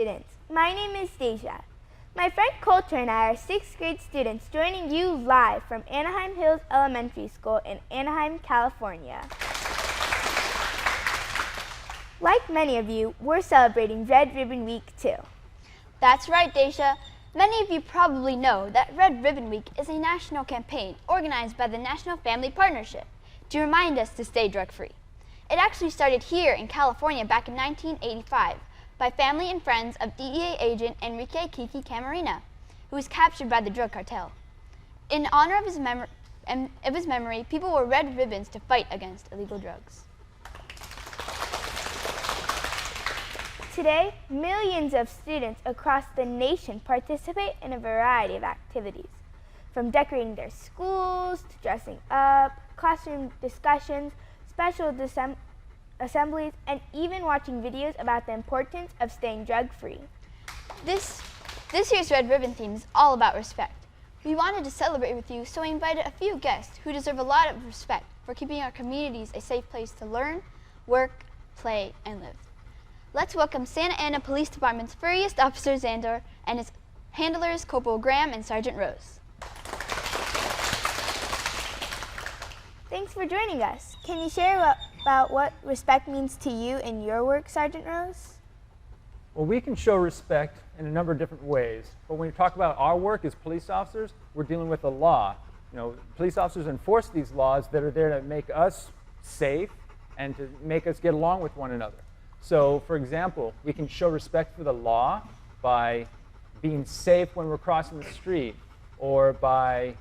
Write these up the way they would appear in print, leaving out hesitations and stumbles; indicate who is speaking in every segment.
Speaker 1: students. My name is Deja. My friend Coulter and I are 6th grade students joining you live from Anaheim Hills Elementary School in Anaheim, California. Like many of you, we're celebrating Red Ribbon Week too.
Speaker 2: That's right, Deja. Many of you probably know that Red Ribbon Week is a national campaign organized by the National Family Partnership to remind us to stay drug-free. It actually started here in California back in 1985 by family and friends of DEA agent Enrique Kiki Camarena, who was captured by the drug cartel. In honor of his memory, people wore red ribbons to fight against illegal drugs.
Speaker 1: Today, millions of students across the nation participate in a variety of activities, from decorating their schools to dressing up, classroom discussions, special assemblies, and even watching videos about the importance of staying drug-free.
Speaker 2: This year's Red Ribbon theme is all about respect. We wanted to celebrate with you, so we invited a few guests who deserve a lot of respect for keeping our communities a safe place to learn, work, play, and live. Let's welcome Santa Ana Police Department's furriest officer, Xandor, and his handlers, Corporal Graham and Sergeant Rose.
Speaker 1: Thanks for joining us. Can you share about what respect means to you in your work, Sergeant Rose?
Speaker 3: Well, we can show respect in a number of different ways, but when we talk about our work as police officers, we're dealing with the law. You know, police officers enforce these laws that are there to make us safe and to make us get along with one another. So, for example, we can show respect for the law by being safe when we're crossing the street or by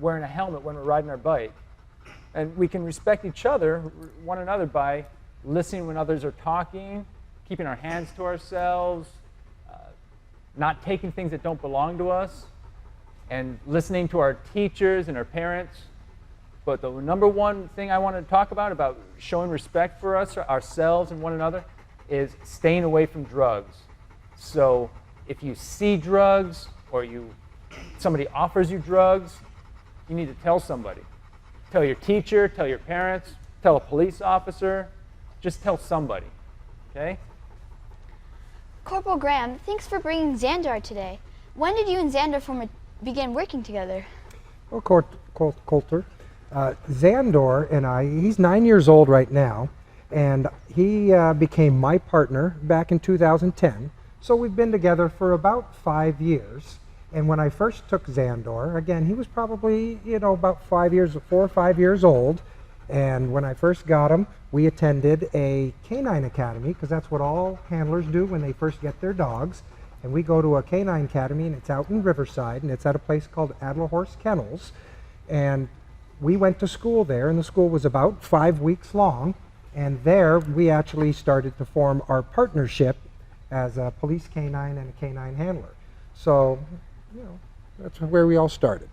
Speaker 3: wearing a helmet when we're riding our bike. And we can respect one another by listening when others are talking, keeping our hands to ourselves, not taking things that don't belong to us, and listening to our teachers and our parents. But the number one thing I want to talk about showing respect for ourselves and one another, is staying away from drugs. So if you see drugs or somebody offers you drugs, you need to tell somebody. Tell your teacher, tell your parents, tell a police officer, just tell somebody, okay?
Speaker 2: Corporal Graham, thanks for bringing Xandor today. When did you and Xandor begin working together?
Speaker 4: Well, Coulter, Xandor and I, he's 9 years old right now, and he became my partner back in 2010. So we've been together for about 5 years. And when I first took Xandor, again, he was probably, about 4 or 5 years old. And when I first got him, we attended a canine academy, because that's what all handlers do when they first get their dogs. And we go to a canine academy, and it's out in Riverside, and it's at a place called Adler Horse Kennels. And we went to school there, and the school was about 5 weeks long. And there, we actually started to form our partnership as a police canine and a canine handler. So, that's where we all started.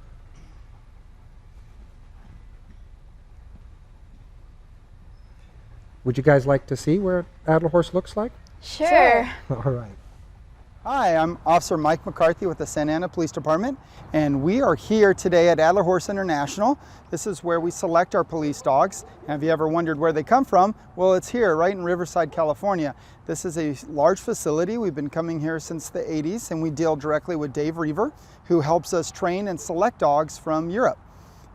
Speaker 4: Would you guys like to see where Adler Horse looks like?
Speaker 2: Sure.
Speaker 4: All right.
Speaker 5: Hi, I'm Officer Mike McCarthy with the Santa Ana Police Department, and we are here today at Adler Horse International. This is where we select our police dogs. And have you ever wondered where they come from? Well, it's here, right in Riverside, California. This is a large facility. We've been coming here since the 80s, and we deal directly with Dave Reaver, who helps us train and select dogs from Europe.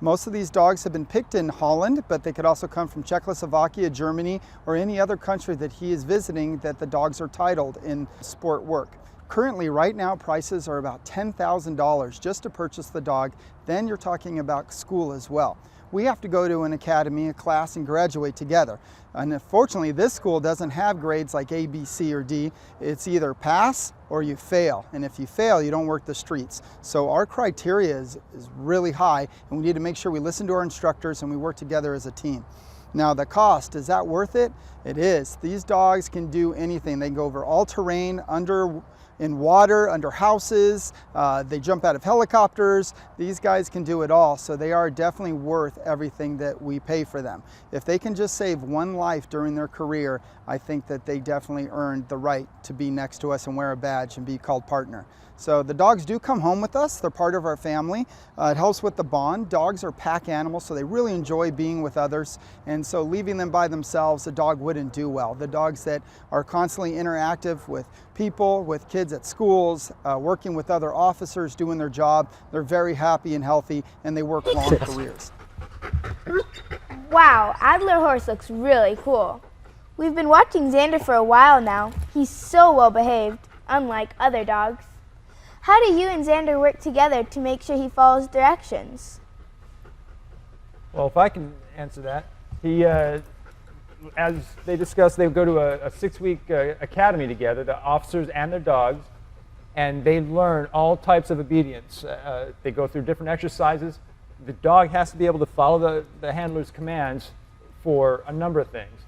Speaker 5: Most of these dogs have been picked in Holland, but they could also come from Czechoslovakia, Germany, or any other country that he is visiting that the dogs are titled in sport work. Currently, right now, prices are about $10,000 just to purchase the dog. Then you're talking about school as well. We have to go to an academy, a class, and graduate together. And unfortunately, this school doesn't have grades like A, B, C, or D. It's either pass or you fail. And if you fail, you don't work the streets. So our criteria is really high, and we need to make sure we listen to our instructors and we work together as a team. Now, the cost, is that worth it? It is. These dogs can do anything. They can go over all terrain, in water, under houses, they jump out of helicopters. These guys can do it all, so they are definitely worth everything that we pay for them. If they can just save one life during their career, I think that they definitely earned the right to be next to us and wear a badge and be called partner. So the dogs do come home with us. They're part of our family. It helps with the bond. Dogs are pack animals, so they really enjoy being with others. And so leaving them by themselves, a dog would and do well. The dogs that are constantly interactive with people, with kids at schools, working with other officers, doing their job, they're very happy and healthy, and they work long careers.
Speaker 1: Wow, Adler Horse looks really cool. We've been watching Xander for a while now. He's so well behaved, unlike other dogs. How do you and Xander work together to make sure he follows directions?
Speaker 3: Well, if I can answer that, he, as they discussed, they go to a 6-week academy together, the officers and their dogs, and they learn all types of obedience. They go through different exercises. The dog has to be able to follow the handler's commands for a number of things.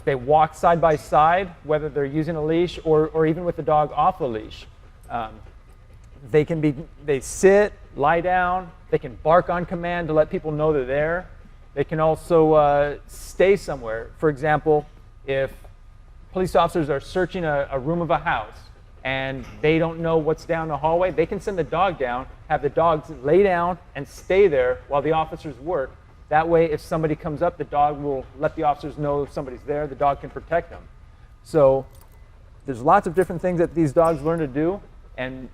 Speaker 3: They walk side by side, whether they're using a leash or even with the dog off the leash. They sit, lie down, they can bark on command to let people know they're there. They can also stay somewhere. For example, if police officers are searching a room of a house and they don't know what's down the hallway, they can send the dog down, have the dogs lay down and stay there while the officers work. That way, if somebody comes up, the dog will let the officers know if somebody's there, the dog can protect them. So there's lots of different things that these dogs learn to do. And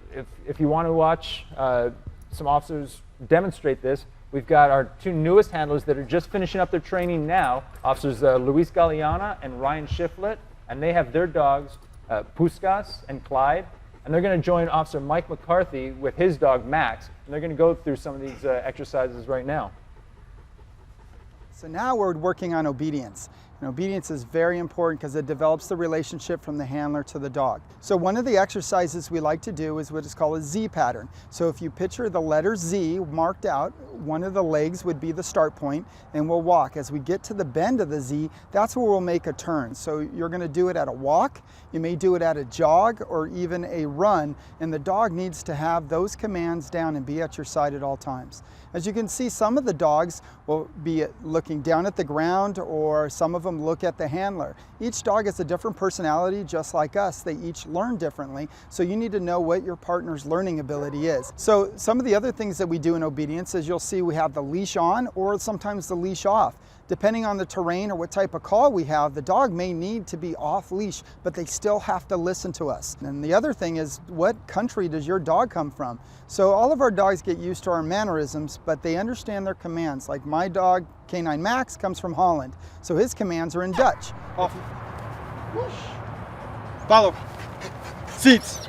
Speaker 3: if you want to watch some officers demonstrate this, we've got our 2 newest handlers that are just finishing up their training now, Officers Luis Galeana and Ryan Shiflett, and they have their dogs, Puskas and Clyde, and they're going to join Officer Mike McCarthy with his dog, Max, and they're going to go through some of these exercises right now.
Speaker 5: So now we're working on obedience. And obedience is very important because it develops the relationship from the handler to the dog. So one of the exercises we like to do is what is called a Z pattern. So if you picture the letter Z marked out, one of the legs would be the start point, and we'll walk. As we get to the bend of the Z, that's where we'll make a turn. So you're going to do it at a walk, you may do it at a jog, or even a run, and the dog needs to have those commands down and be at your side at all times. As you can see, some of the dogs will be looking down at the ground, or some of them look at the handler. Each dog has a different personality, just like us. They each learn differently, so you need to know what your partner's learning ability is. So some of the other things that we do in obedience is you'll see we have the leash on or sometimes the leash off. Depending on the terrain or what type of call we have, the dog may need to be off leash, but they still have to listen to us. And the other thing is, what country does your dog come from? So all of our dogs get used to our mannerisms, but they understand their commands. Like my dog, Canine Max, comes from Holland, so his commands are in Dutch. Off. Whoosh. Follow. Seats.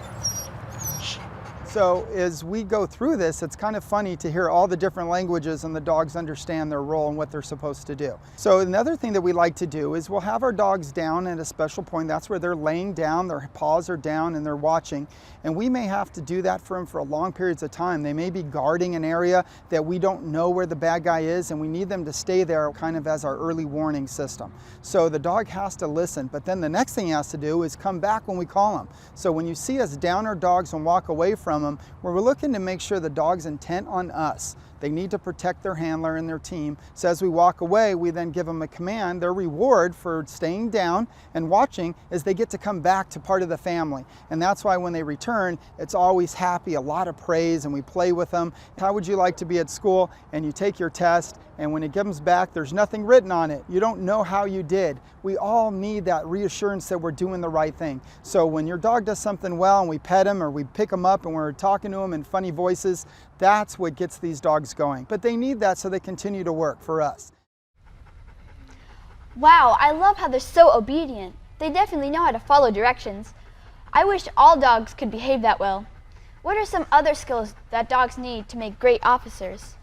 Speaker 5: So as we go through this, it's kind of funny to hear all the different languages and the dogs understand their role and what they're supposed to do. So another thing that we like to do is we'll have our dogs down at a special point. That's where they're laying down, their paws are down and they're watching. And we may have to do that for them for long periods of time. They may be guarding an area that we don't know where the bad guy is, and we need them to stay there kind of as our early warning system. So the dog has to listen, but then the next thing he has to do is come back when we call him. So when you see us down our dogs and walk away from them, we're looking to make sure the dog's intent on us. They need to protect their handler and their team. So as we walk away, we then give them a command. Their reward for staying down and watching is they get to come back to part of the family. And that's why when they return, it's always happy, a lot of praise, and we play with them. How would you like to be at school? And you take your test, and when it comes back, there's nothing written on it. You don't know how you did. We all need that reassurance that we're doing the right thing. So when your dog does something well and we pet him or we pick him up and we're talking to him in funny voices, that's what gets these dogs going. But they need that so they continue to work for us.
Speaker 2: Wow, I love how they're so obedient. They definitely know how to follow directions. I wish all dogs could behave that well. What are some other skills that dogs need to make great officers?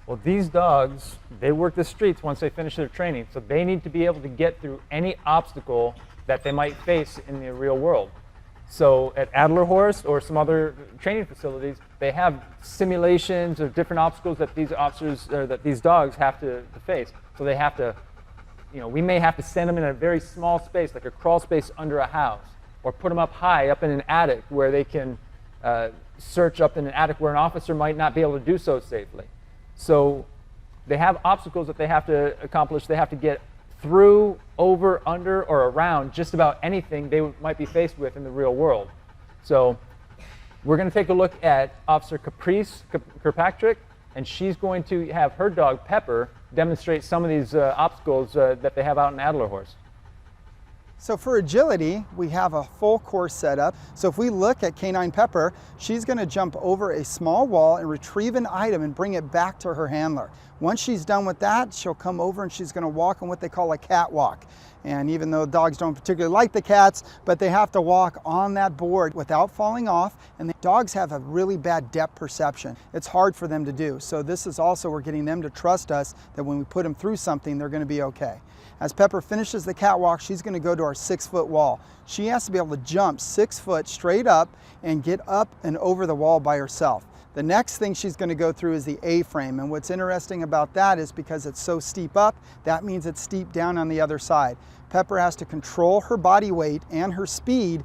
Speaker 3: Well, these dogs, they work the streets once they finish their training, so they need to be able to get through any obstacle that they might face in the real world. So at Adler Horse or some other training facilities, they have simulations of different obstacles that these officers or that these dogs have to face. So they have to, we may have to send them in a very small space, like a crawl space under a house, or put them up high, up in an attic where they can search up in an attic where an officer might not be able to do so safely. So they have obstacles that they have to accomplish. They have to get through, over, under, or around just about anything they might be faced with in the real world. So we're going to take a look at Officer Caprice Kirkpatrick, and she's going to have her dog Pepper demonstrate some of these obstacles that they have out in Adler Horse.
Speaker 5: So for agility, we have a full course set up. So if we look at Canine Pepper, she's going to jump over a small wall and retrieve an item and bring it back to her handler. Once she's done with that, she'll come over and she's going to walk on what they call a catwalk. And even though dogs don't particularly like the cats, but they have to walk on that board without falling off. And the dogs have a really bad depth perception. It's hard for them to do. So this is also, we're getting them to trust us that when we put them through something, they're going to be okay. As Pepper finishes the catwalk, she's going to go to our 6-foot wall. She has to be able to jump 6 foot straight up and get up and over the wall by herself. The next thing she's going to go through is the A-frame, and what's interesting about that is because it's so steep up, that means it's steep down on the other side. Pepper has to control her body weight and her speed.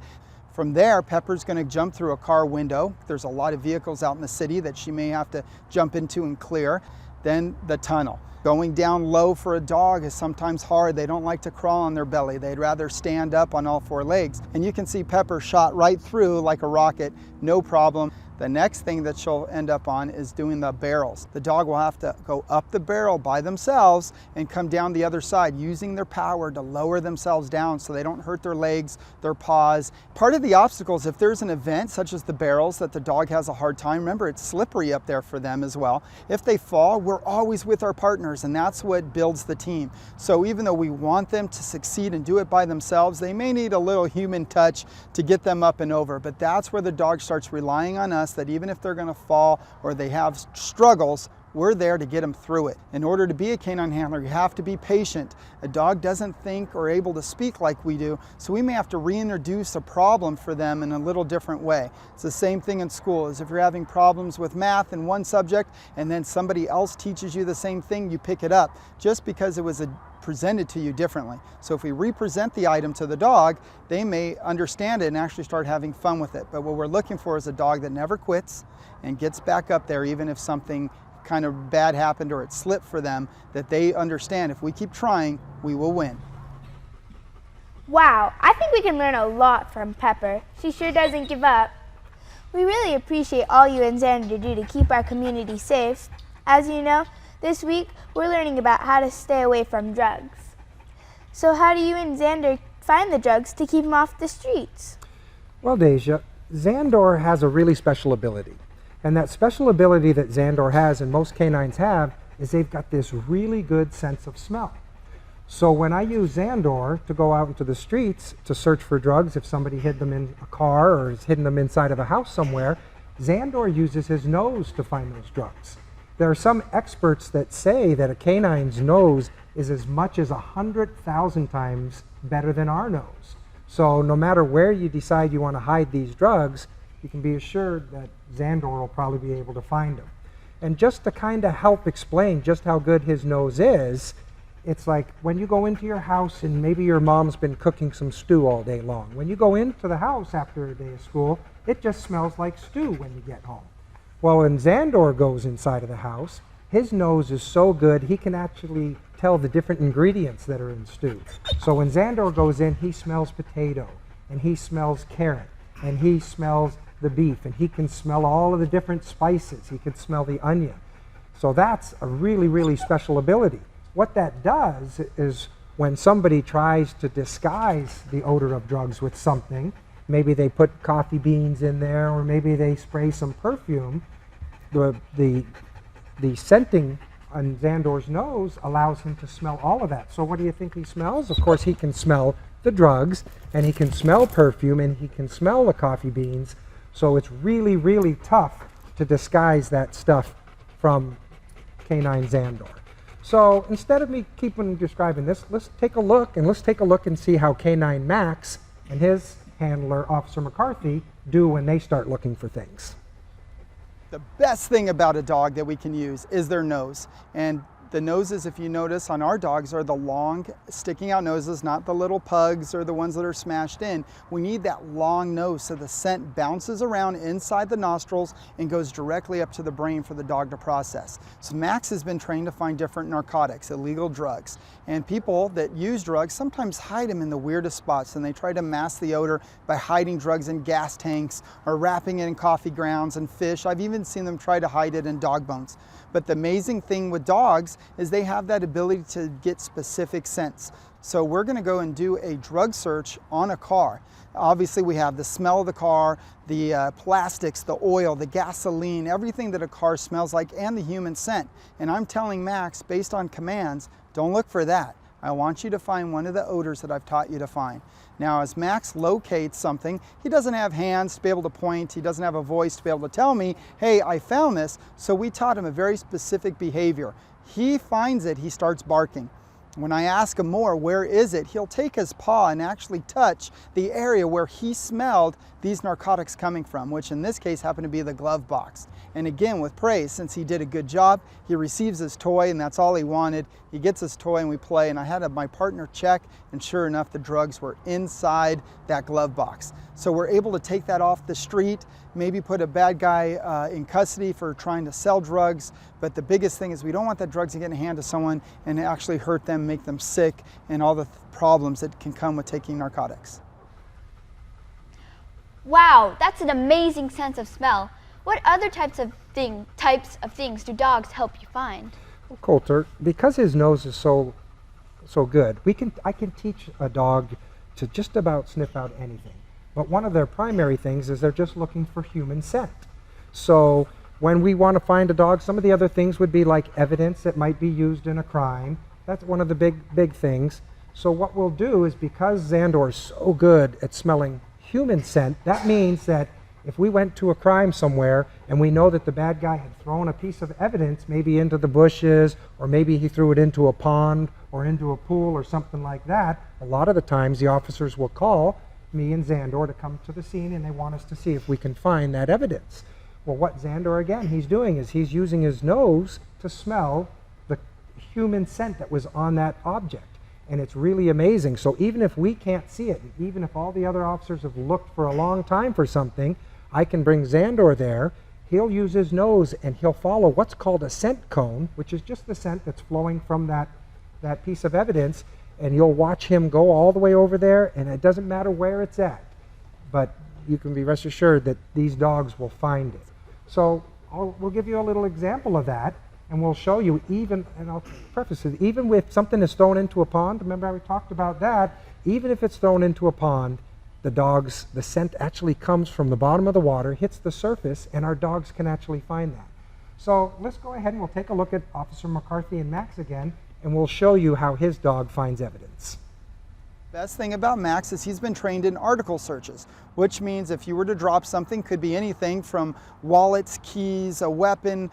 Speaker 5: From there, Pepper's going to jump through a car window. There's a lot of vehicles out in the city that she may have to jump into and clear. Then the tunnel. Going down low for a dog is sometimes hard. They don't like to crawl on their belly. They'd rather stand up on all 4 legs. And you can see Pepper shot right through like a rocket, no problem. The next thing that she'll end up on is doing the barrels. The dog will have to go up the barrel by themselves and come down the other side using their power to lower themselves down so they don't hurt their legs, their paws. Part of the obstacles, if there's an event such as the barrels that the dog has a hard time, remember it's slippery up there for them as well. If they fall, we're always with our partners, and that's what builds the team. So even though we want them to succeed and do it by themselves, they may need a little human touch to get them up and over, but that's where the dog starts relying on us, that even if they're going to fall or they have struggles, we're there to get them through it. In order to be a canine handler, you have to be patient. A dog doesn't think or able to speak like we do, so we may have to reintroduce a problem for them in a little different way. It's the same thing in school, as if you're having problems with math in one subject and then somebody else teaches you the same thing, you pick it up just because it was presented to you differently. So if we represent the item to the dog, they may understand it and actually start having fun with it. But what we're looking for is a dog that never quits and gets back up there even if something kind of bad happened or it slipped for them, that they understand if we keep trying, we will win.
Speaker 1: Wow, I think we can learn a lot from Pepper. She sure doesn't give up. We really appreciate all you and Xander do to keep our community safe. As you know, this week we're learning about how to stay away from drugs. So how do you and Xander find the drugs to keep them off the streets?
Speaker 4: Well, Deja, Xandor has a really special ability. And that special ability that Xandor has and most canines have is they've got this really good sense of smell. So when I use Xandor to go out into the streets to search for drugs, if somebody hid them in a car or has hidden them inside of a house somewhere, Xandor uses his nose to find those drugs. There are some experts that say that a canine's nose is as much as 100,000 times better than our nose. So no matter where you decide you want to hide these drugs, you can be assured that Xandor will probably be able to find them. And just to kind of help explain just how good his nose is, it's like when you go into your house and maybe your mom's been cooking some stew all day long. When you go into the house after a day of school, it just smells like stew when you get home. Well, when Xandor goes inside of the house, his nose is so good he can actually tell the different ingredients that are in stew. So when Xandor goes in, he smells potato, and he smells carrot, and he smells the beef, and he can smell all of the different spices. He can smell the onion. So that's a really, really special ability. What that does is when somebody tries to disguise the odor of drugs with something, maybe they put coffee beans in there, or maybe they spray some perfume, the scenting on Xandor's nose allows him to smell all of that. So what do you think he smells? Of course, he can smell the drugs, and he can smell perfume, and he can smell the coffee beans. So it's really, really tough to disguise that stuff from canine Xandor. So instead of me keeping describing this, let's take a look and see how Canine Max and his handler, Officer McCarthy, do when they start looking for things.
Speaker 5: The best thing about a dog that we can use is their nose. And the noses, if you notice, on our dogs are the long, sticking out noses, not the little pugs or the ones that are smashed in. We need that long nose so the scent bounces around inside the nostrils and goes directly up to the brain for the dog to process. So Max has been trained to find different narcotics, illegal drugs. And people that use drugs sometimes hide them in the weirdest spots, and they try to mask the odor by hiding drugs in gas tanks or wrapping it in coffee grounds and fish. I've even seen them try to hide it in dog bones. But the amazing thing with dogs is they have that ability to get specific scents. So we're going to go and do a drug search on a car. Obviously we have the smell of the car, the plastics, the oil, the gasoline, everything that a car smells like, and the human scent. And I'm telling Max, based on commands, don't look for that. I want you to find one of the odors that I've taught you to find. Now, as Max locates something, he doesn't have hands to be able to point, he doesn't have a voice to be able to tell me, hey, I found this. So we taught him a very specific behavior. He finds it, he starts barking. When I ask him more, where is it? He'll take his paw and actually touch the area where he smelled these narcotics coming from, which in this case happened to be the glove box. And again, with praise, since he did a good job, he receives his toy, and that's all he wanted. He gets his toy and we play, and I had my partner check, and sure enough, the drugs were inside that glove box. So we're able to take that off the street, maybe put a bad guy in custody for trying to sell drugs, but the biggest thing is we don't want that drugs to get in the hand of someone and actually hurt them, make them sick, and all the problems that can come with taking narcotics.
Speaker 2: Wow, that's an amazing sense of smell. What other types of things do dogs help you find?
Speaker 4: Well, Coulter, because his nose is so good, I can teach a dog to just about sniff out anything. But one of their primary things is they're just looking for human scent. So when we want to find a dog, some of the other things would be like evidence that might be used in a crime. That's one of the big things. So what we'll do is, because Xandor is so good at smelling human scent, that means that if we went to a crime somewhere and we know that the bad guy had thrown a piece of evidence maybe into the bushes, or maybe he threw it into a pond or into a pool or something like that, a lot of the times the officers will call me and Xandor to come to the scene, and they want us to see if we can find that evidence. Well, what Xandor, again, he's doing is he's using his nose to smell the human scent that was on that object. And it's really amazing. So even if we can't see it, and even if all the other officers have looked for a long time for something, I can bring Xandor there. He'll use his nose and he'll follow what's called a scent cone, which is just the scent that's flowing from that piece of evidence. And you'll watch him go all the way over there, and it doesn't matter where it's at. But you can be rest assured that these dogs will find it. So we'll give you a little example of that. And we'll show you, even, and I'll preface it, even if something is thrown into a pond, remember how we talked about that, even if it's thrown into a pond, the scent actually comes from the bottom of the water, hits the surface, and our dogs can actually find that. So let's go ahead and we'll take a look at Officer McCarthy and Max again, and we'll show you how his dog finds evidence.
Speaker 5: Best thing about Max is he's been trained in article searches, which means if you were to drop something, could be anything from wallets, keys, a weapon,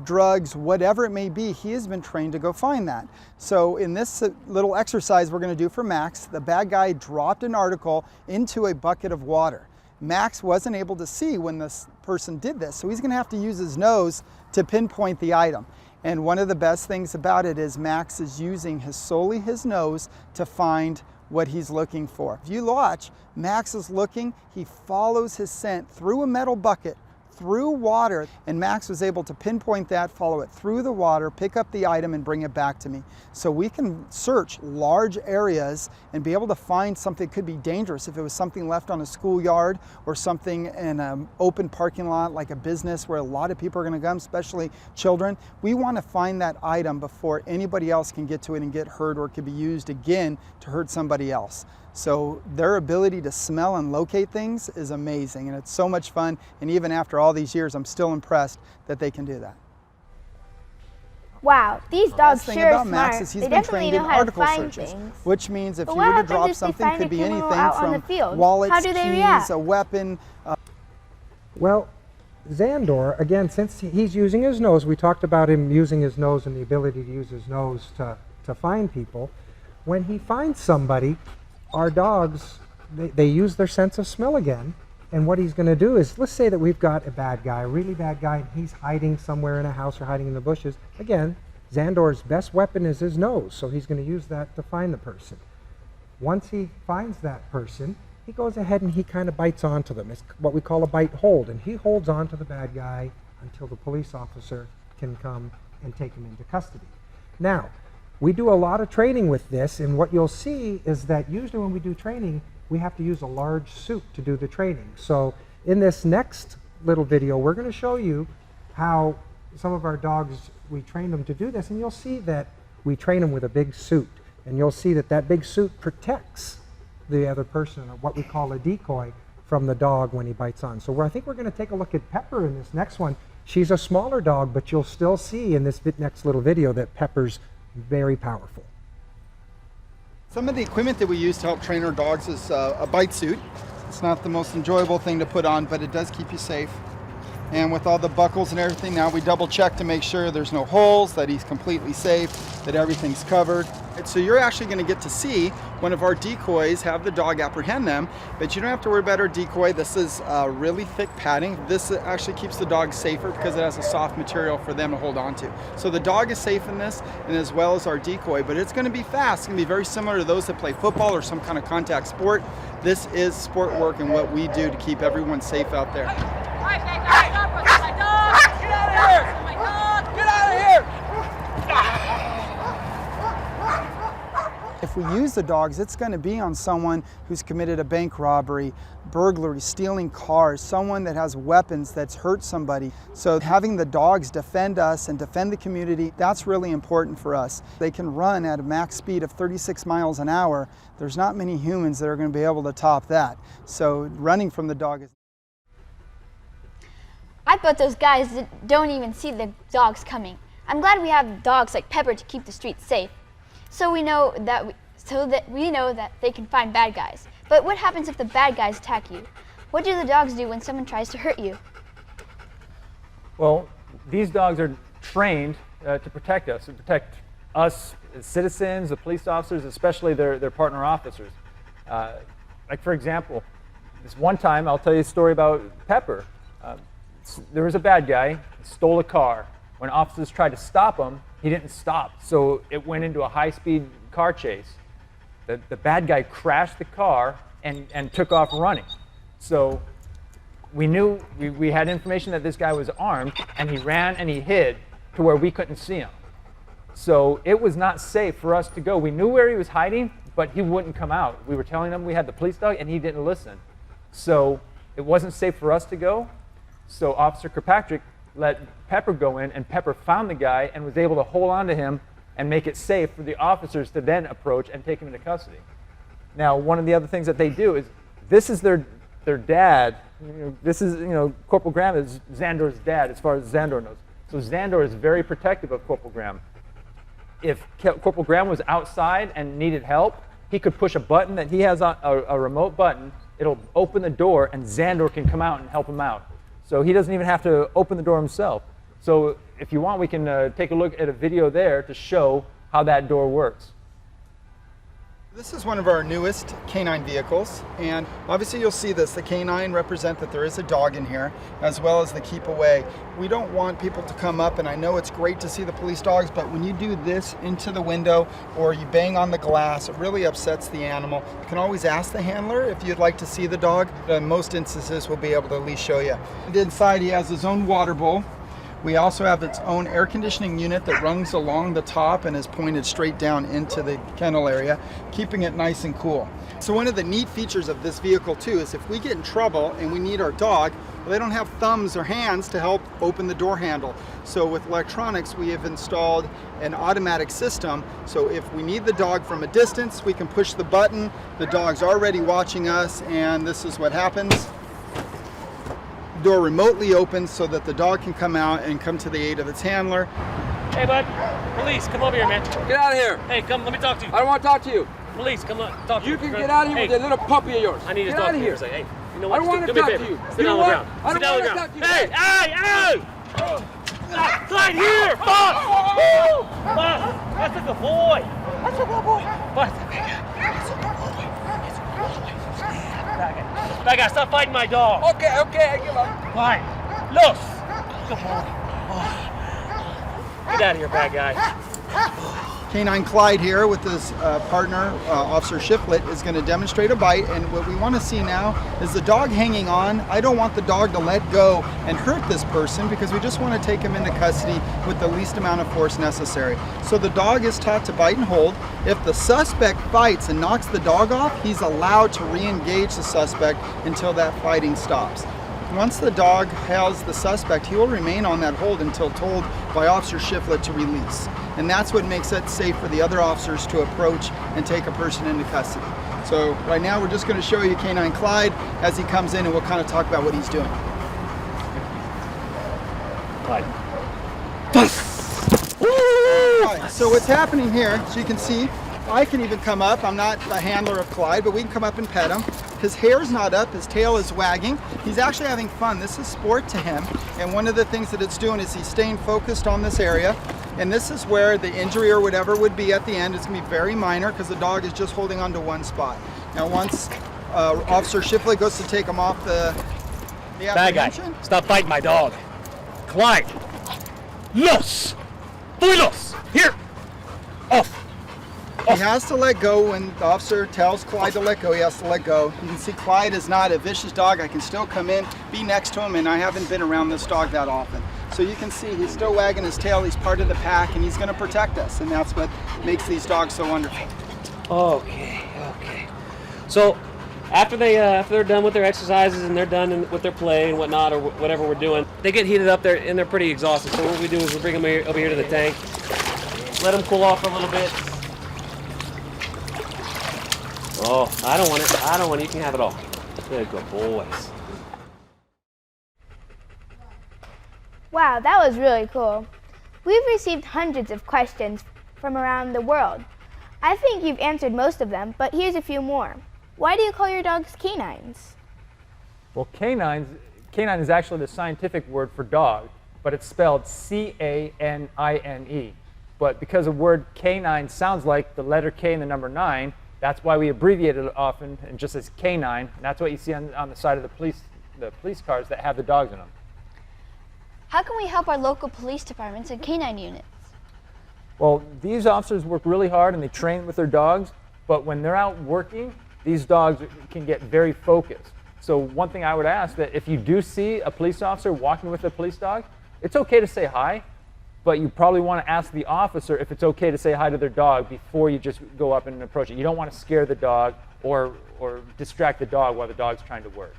Speaker 5: drugs, whatever it may be, he has been trained to go find that. So in this little exercise we're going to do for Max, the bad guy dropped an article into a bucket of water. Max wasn't able to see when this person did this, so he's going to have to use his nose to pinpoint the item. And one of the best things about it is Max is using solely his nose to find what he's looking for. If you watch, Max is looking, he follows his scent through a metal bucket, through water, and Max was able to pinpoint that, follow it through the water, pick up the item and bring it back to me. So we can search large areas and be able to find something that could be dangerous. If it was something left on a schoolyard or something in an open parking lot like a business where a lot of people are going to come, especially children, we want to find that item before anybody else can get to it and get hurt, or it could be used again to hurt somebody else. So their ability to smell and locate things is amazing, and it's so much fun. And even after all these years, I'm still impressed that they can do that.
Speaker 1: Wow, these dogs
Speaker 5: The best thing
Speaker 1: sure are
Speaker 5: about Max
Speaker 1: smart.
Speaker 5: is he's
Speaker 1: They
Speaker 5: been
Speaker 1: definitely
Speaker 5: trained in
Speaker 1: know how to
Speaker 5: article
Speaker 1: find
Speaker 5: searches,
Speaker 1: things.
Speaker 5: which means if
Speaker 1: But
Speaker 5: you
Speaker 1: what
Speaker 5: were to
Speaker 1: happens
Speaker 5: drop
Speaker 1: if they
Speaker 5: something,
Speaker 1: find a
Speaker 5: could be
Speaker 1: criminal
Speaker 5: anything
Speaker 1: out on
Speaker 5: from
Speaker 1: the field?
Speaker 5: wallets,
Speaker 1: How do they
Speaker 5: keys,
Speaker 1: react?
Speaker 5: a weapon.
Speaker 4: Well, Xandor, again, since he's using his nose, we talked about him using his nose and the ability to use his nose to find people. When he finds somebody, our dogs, they use their sense of smell again. And what he's going to do is, let's say that we've got a bad guy, a really bad guy, and he's hiding somewhere in a house or hiding in the bushes. Again, Xandor's best weapon is his nose, so he's going to use that to find the person. Once he finds that person, he goes ahead and he kind of bites onto them. It's what we call a bite hold, and he holds on to the bad guy until the police officer can come and take him into custody. Now, we do a lot of training with this, and what you'll see is that usually when we do training, we have to use a large suit to do the training. So in this next little video, we're going to show you how some of our dogs, we train them to do this, and you'll see that we train them with a big suit. And you'll see that that big suit protects the other person, or what we call a decoy, from the dog when he bites on. So I think we're going to take a look at Pepper in this next one. She's a smaller dog, but you'll still see in this next little video that Pepper's very powerful.
Speaker 5: Some of the equipment that we use to help train our dogs is a bite suit. It's not the most enjoyable thing to put on, but it does keep you safe. And with all the buckles and everything, now we double check to make sure there's no holes, that he's completely safe, that everything's covered. And so you're actually going to get to see one of our decoys have the dog apprehend them, but you don't have to worry about our decoy. This is really thick padding. This actually keeps the dog safer because it has a soft material for them to hold on to. So the dog is safe in this, and as well as our decoy, but it's going to be fast. It's going to be very similar to those that play football or some kind of contact sport. This is sport work and what we do to keep everyone safe out there. If we use the dogs, it's going to be on someone who's committed a bank robbery, burglary, stealing cars, someone that has weapons that's hurt somebody. So having the dogs defend us and defend the community, that's really important for us. They can run at a max speed of 36 miles an hour. There's not many humans that are going to be able to top that. So running from the dog is...
Speaker 2: I bet those guys don't even see the dogs coming. I'm glad we have dogs like Pepper to keep the streets safe. So we know that they can find bad guys. But what happens if the bad guys attack you? What do the dogs do when someone tries to hurt you?
Speaker 3: Well, these dogs are trained to protect us, as citizens, the police officers, especially their partner officers. Like for example, this one time, I'll tell you a story about Pepper. There was a bad guy, he stole a car. When officers tried to stop him, he didn't stop, so it went into a high-speed car chase. The bad guy crashed the car and took off running. So we knew, we had information that this guy was armed, and he ran and he hid to where we couldn't see him. So it was not safe for us to go. We knew where he was hiding, but he wouldn't come out. We were telling him we had the police dog, and he didn't listen. So it wasn't safe for us to go. So Officer Kirkpatrick let Pepper go in, and Pepper found the guy and was able to hold on to him and make it safe for the officers to then approach and take him into custody. Now, one of the other things that they do is, this is their dad. This is, Corporal Graham is Zandor's dad as far as Zandor knows. So Zandor is very protective of Corporal Graham. If Corporal Graham was outside and needed help, he could push a button that he has, a remote button. It'll open the door, and Zandor can come out and help him out. So he doesn't even have to open the door himself. So if you want, we can take a look at a video there to show how that door works.
Speaker 5: This is one of our newest canine vehicles, and obviously you'll see this. The canine represent that there is a dog in here, as well as the keep away. We don't want people to come up, and I know it's great to see the police dogs, but when you do this into the window or you bang on the glass, it really upsets the animal. You can always ask the handler if you'd like to see the dog. In most instances, we'll be able to at least show you. And inside, he has his own water bowl. We also have its own air conditioning unit that runs along the top and is pointed straight down into the kennel area, keeping it nice and cool. So one of the neat features of this vehicle too is if we get in trouble and we need our dog, well, they don't have thumbs or hands to help open the door handle. So with electronics, we have installed an automatic system. So if we need the dog from a distance, we can push the button. The dog's already watching us, and this is what happens. Door remotely opens so that the dog can come out and come to the aid of its handler.
Speaker 6: Hey, bud. Police, come over here, man.
Speaker 7: Get out of here.
Speaker 6: Hey, come, let me talk to you.
Speaker 7: I don't want to talk to you.
Speaker 6: Police, come on, talk to
Speaker 7: You
Speaker 6: you.
Speaker 7: can get out of here with that little puppy of yours.
Speaker 6: I need to
Speaker 7: get
Speaker 6: talk
Speaker 7: out
Speaker 6: to
Speaker 7: of
Speaker 6: you.
Speaker 7: here.
Speaker 6: Say, hey, you know
Speaker 7: I
Speaker 6: what?
Speaker 7: don't want to
Speaker 6: Do me a
Speaker 7: talk to
Speaker 6: favor.
Speaker 7: you.
Speaker 6: Sit
Speaker 7: You
Speaker 6: down
Speaker 7: know
Speaker 6: on the
Speaker 7: what?
Speaker 6: ground.
Speaker 7: I
Speaker 6: Sit
Speaker 7: don't
Speaker 6: down on
Speaker 7: want
Speaker 6: the
Speaker 7: to
Speaker 6: ground.
Speaker 7: talk to you.
Speaker 6: Hey, right here. Fuck. Woo! Fuck. That's a good boy. That's a good boy. Bad guy, stop fighting my dog.
Speaker 7: Okay, I give up.
Speaker 6: Fine. Los. Good boy. Get out of here, bad guy.
Speaker 5: Canine Clyde here with his partner, Officer Shiflett, is going to demonstrate a bite, and what we want to see now is the dog hanging on. I don't want the dog to let go and hurt this person because we just want to take him into custody with the least amount of force necessary. So the dog is taught to bite and hold. If the suspect fights and knocks the dog off, he's allowed to re-engage the suspect until that fighting stops. Once the dog has the suspect, he will remain on that hold until told by Officer Shiflett to release. And that's what makes it safe for the other officers to approach and take a person into custody. So right now we're just going to show you Canine Clyde as he comes in, and we'll kind of talk about what he's doing.
Speaker 6: Clyde.
Speaker 5: Alright, so what's happening here, as you can see, I can even come up. I'm not a handler of Clyde, but we can come up and pet him. His hair's not up, his tail is wagging. He's actually having fun. This is sport to him. And one of the things that it's doing is he's staying focused on this area. And this is where the injury or whatever would be at the end. It's gonna be very minor because the dog is just holding on to one spot. Now once Officer Shiflett goes to take him off the
Speaker 6: Bad guy.
Speaker 5: apprehension,
Speaker 6: Stop fighting my dog. Clyde. Los. Fuelos. Here. Off.
Speaker 5: he has to let go. When the officer tells Clyde to let go, he has to let go. You can see Clyde is not a vicious dog. I can still come in, be next to him, and I haven't been around this dog that often. So you can see he's still wagging his tail. He's part of the pack, and he's going to protect us. And that's what makes these dogs so wonderful.
Speaker 8: Okay. So after they're done with their exercises and they're done with their play and whatnot or whatever we're doing, they get heated up there and they're pretty exhausted. So what we do is we bring them over here to the tank, let them cool off for a little bit. Oh, I don't want it. You can have it all. Good boys.
Speaker 1: Wow, that was really cool. We've received hundreds of questions from around the world. I think you've answered most of them, but here's a few more. Why do you call your dogs canines?
Speaker 3: Well, canine is actually the scientific word for dog, but it's spelled C-A-N-I-N-E. But because the word canine sounds like the letter K and the number 9, that's why we abbreviate it often and just as canine. And that's what you see on the side of the police cars that have the dogs in them.
Speaker 2: How can we help our local police departments and canine units?
Speaker 3: Well, these officers work really hard and they train with their dogs, but when they're out working, these dogs can get very focused. So one thing I would ask that if you do see a police officer walking with a police dog, it's okay to say hi, but you probably want to ask the officer if it's okay to say hi to their dog before you just go up and approach it. You don't want to scare the dog or distract the dog while the dog's trying to work.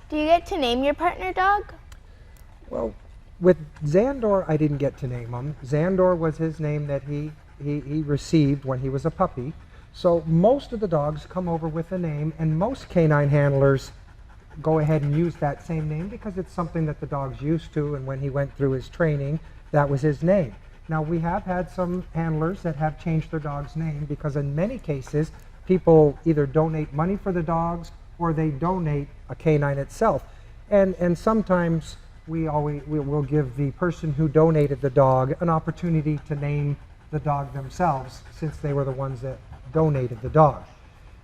Speaker 1: Do you get to name your partner dog?
Speaker 4: Well, with Xandor, I didn't get to name him. Xandor was his name that he received when he was a puppy. So most of the dogs come over with a name, and most canine handlers go ahead and use that same name because it's something that the dog's used to, and when he went through his training, that was his name. Now, we have had some handlers that have changed their dog's name because in many cases, people either donate money for the dogs or they donate a canine itself. And sometimes we'll give the person who donated the dog an opportunity to name the dog themselves since they were the ones that donated the dog.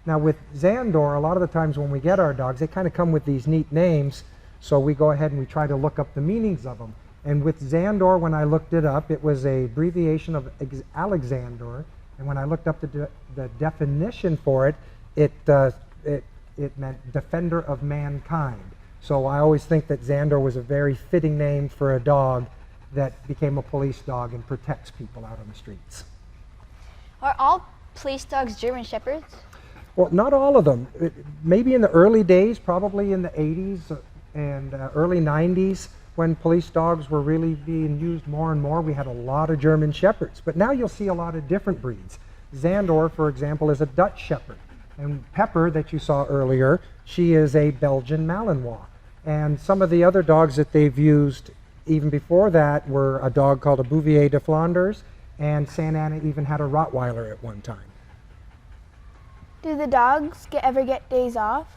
Speaker 4: Now with Xandor, a lot of the times when we get our dogs, they kind of come with these neat names, so we go ahead and we try to look up the meanings of them. And with Xandor, when I looked it up, it was a abbreviation of Alexander, and when I looked up the definition for it, it meant defender of mankind. So I always think that Xandor was a very fitting name for a dog that became a police dog and protects people out on the streets.
Speaker 2: Are all police dogs German Shepherds?
Speaker 4: Well, not all of them. Maybe in the early days, probably in the 80s and early 90s, when police dogs were really being used more and more, we had a lot of German Shepherds. But now you'll see a lot of different breeds. Xandor, for example, is a Dutch Shepherd. And Pepper, that you saw earlier, she is a Belgian Malinois. And some of the other dogs that they've used even before that were a dog called a Bouvier de Flanders, and Santa Ana even had a Rottweiler at one time.
Speaker 1: Do the dogs ever get days off?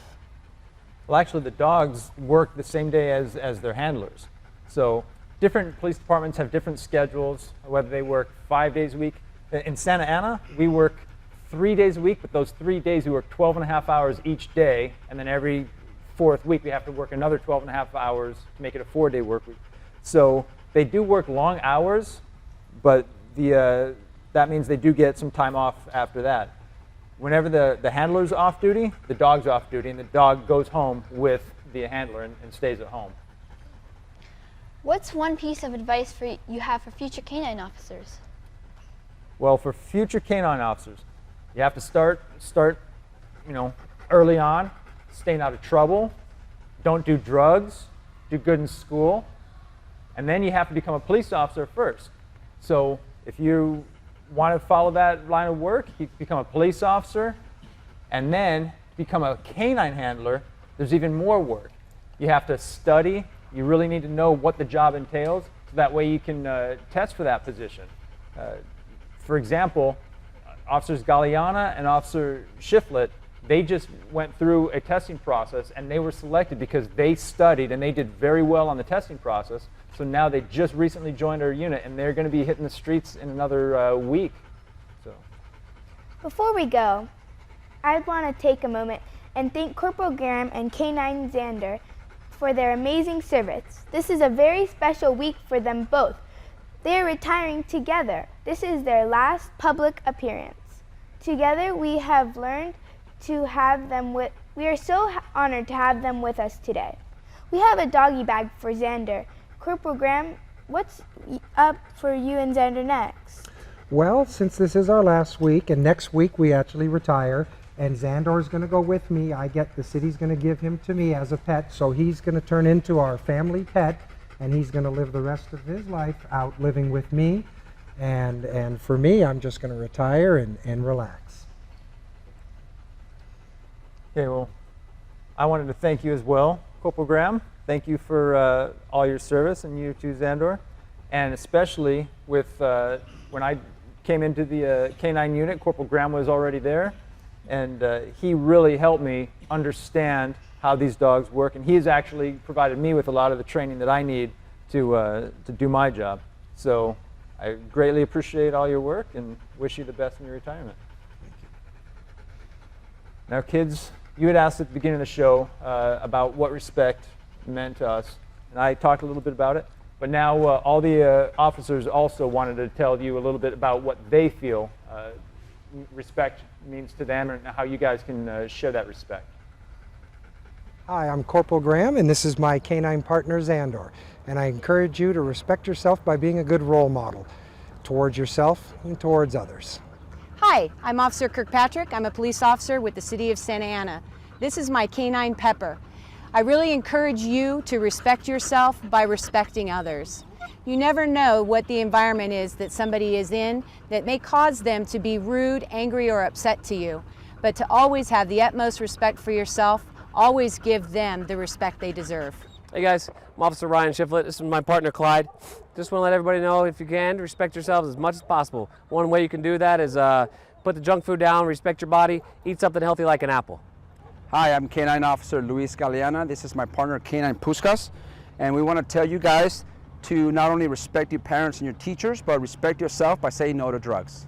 Speaker 3: Well, actually, the dogs work the same day as their handlers. So different police departments have different schedules, whether they work 5 days a week. In Santa Ana, we work 3 days a week, but those 3 days we work 12 and a half hours each day, and then every fourth week we have to work another 12 and a half hours to make it a 4-day work week. So they do work long hours, but that means they do get some time off after that. Whenever the handler's off duty, the dog's off duty, and the dog goes home with the handler and stays at home.
Speaker 2: What's one piece of advice you have for future canine officers?
Speaker 3: Well, for future canine officers, you have to start early on, staying out of trouble. don't do drugs, do good in school, and then you have to become a police officer first. So if you want to follow that line of work, you become a police officer, and then become a canine handler. There's even more work. You have to study. You really need to know what the job entails, so that way you can test for that position. For example, Officers Galliana and Officer Shiflett, they just went through a testing process, and they were selected because they studied and they did very well on the testing process. So now they just recently joined our unit, and they're going to be hitting the streets in another week. So.
Speaker 1: Before we go, I'd want to take a moment and thank Corporal Graham and K9 Xander for their amazing service. This is a very special week for them both. They are retiring together. This is their last public appearance. Together we have learned to have them with, we are so honored to have them with us today. We have a doggy bag for Xander. Corporal Graham, what's up for you and Xander next?
Speaker 4: Well, since this is our last week, and next week we actually retire, and Xandor's going to go with me. The city's going to give him to me as a pet, so he's going to turn into our family pet, and he's going to live the rest of his life out living with me. And for me, I'm just going to retire and relax.
Speaker 3: Okay, well, I wanted to thank you as well, Corporal Graham. Thank you for all your service, and you too, Xandor. And especially with when I came into the K9 unit, Corporal Graham was already there, and he really helped me understand how these dogs work, and he has actually provided me with a lot of the training that I need to do my job. So I greatly appreciate all your work and wish you the best in your retirement. Now, kids, you had asked at the beginning of the show about what respect meant to us, and I talked a little bit about it, but now all the officers also wanted to tell you a little bit about what they feel respect means to them and how you guys can show that respect.
Speaker 4: Hi, I'm Corporal Graham, and this is my canine partner, Xandor. And I encourage you to respect yourself by being a good role model towards yourself and towards others.
Speaker 9: Hi, I'm Officer Kirkpatrick. I'm a police officer with the City of Santa Ana. This is my canine Pepper. I really encourage you to respect yourself by respecting others. You never know what the environment is that somebody is in that may cause them to be rude, angry, or upset to you. But to always have the utmost respect for yourself, always give them the respect they deserve.
Speaker 8: Hey guys, I'm Officer Ryan Shiflett. This is my partner Clyde. Just want to let everybody know, if you can, respect yourselves as much as possible. One way you can do that is put the junk food down, respect your body, eat something healthy like an apple.
Speaker 7: Hi, I'm Canine Officer Luis Galeana. This is my partner Canine Puskas. And we want to tell you guys to not only respect your parents and your teachers, but respect yourself by saying no to drugs.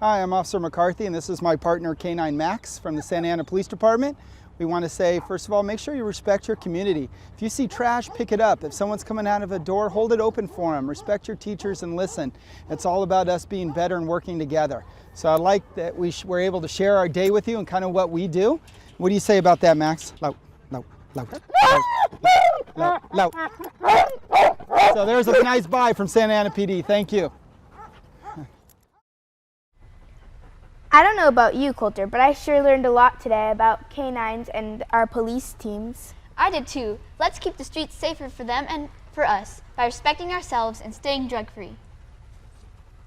Speaker 5: Hi, I'm Officer McCarthy, and this is my partner K9 Max from the Santa Ana Police Department. We want to say, first of all, make sure you respect your community. If you see trash, pick it up. If someone's coming out of a door, hold it open for them. Respect your teachers and listen. It's all about us being better and working together. So I like that we're able to share our day with you and kind of what we do. What do you say about that, Max? Loud, loud, loud, loud, loud, loud. So there's a nice bye from Santa Ana PD. Thank you.
Speaker 1: I don't know about you, Coulter, but I sure learned a lot today about canines and our police teams.
Speaker 2: I did too. Let's keep the streets safer for them and for us by respecting ourselves and staying drug-free.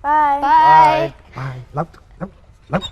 Speaker 1: Bye.
Speaker 2: Bye.
Speaker 4: Bye. Loud, loud, loud.